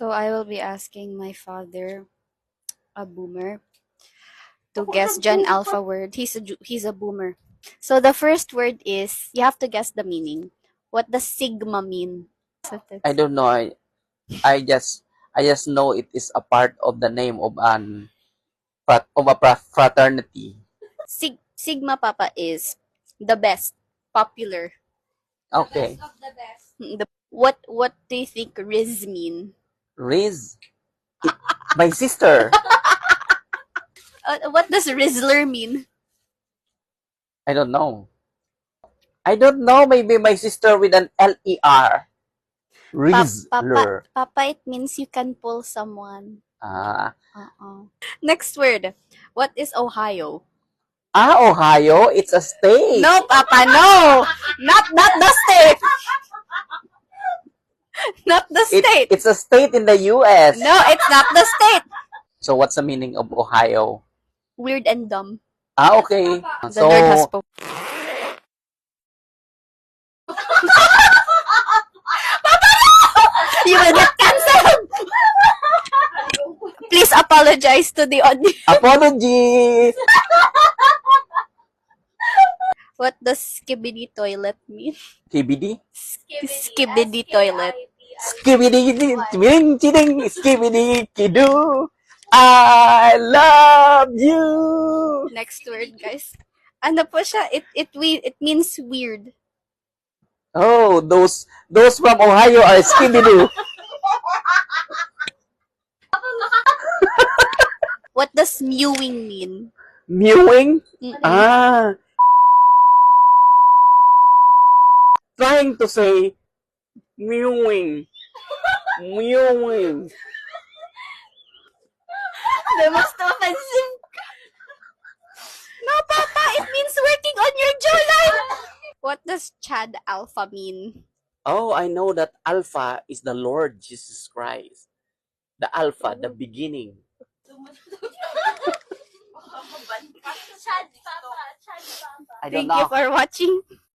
So I will be asking my father, a boomer, to guess Gen Alpha word. He's a boomer. So the first word is you have to guess the meaning. What does sigma mean? I don't know. I just know it is a part of the name of a fraternity. Sigma Papa is the best, popular. Okay. What do you think Riz mean? Riz, my sister. What does Rizzler mean? I don't know. I don't know. Maybe my sister with an Ler. Rizzler. Papa, it means you can pull someone. Ah. Next word. What is Ohio? Ohio. It's a state. No, Papa, no. Not the state. Not the state. It's a state in the U.S. No, it's not the state. So what's the meaning of Ohio? Weird and dumb. Okay. The nerd has spoken. You will get cancelled. Please apologize to the audience. Apologies. What does skibidi toilet mean? KBD? Skibidi toilet. Skibidi chiding chiding skibidi kidu. I love you. Next word, guys. Ano po siya? It means weird. Oh, those from Ohio are skibidi. What does mewing mean? Mewing? Mm-mm. Trying to say mewing. Mewing. The most offensive. No, Papa, it means working on your jawline. What does Chad Alpha mean? Oh, I know that Alpha is the Lord Jesus Christ. The Alpha, the beginning. Thank you for watching.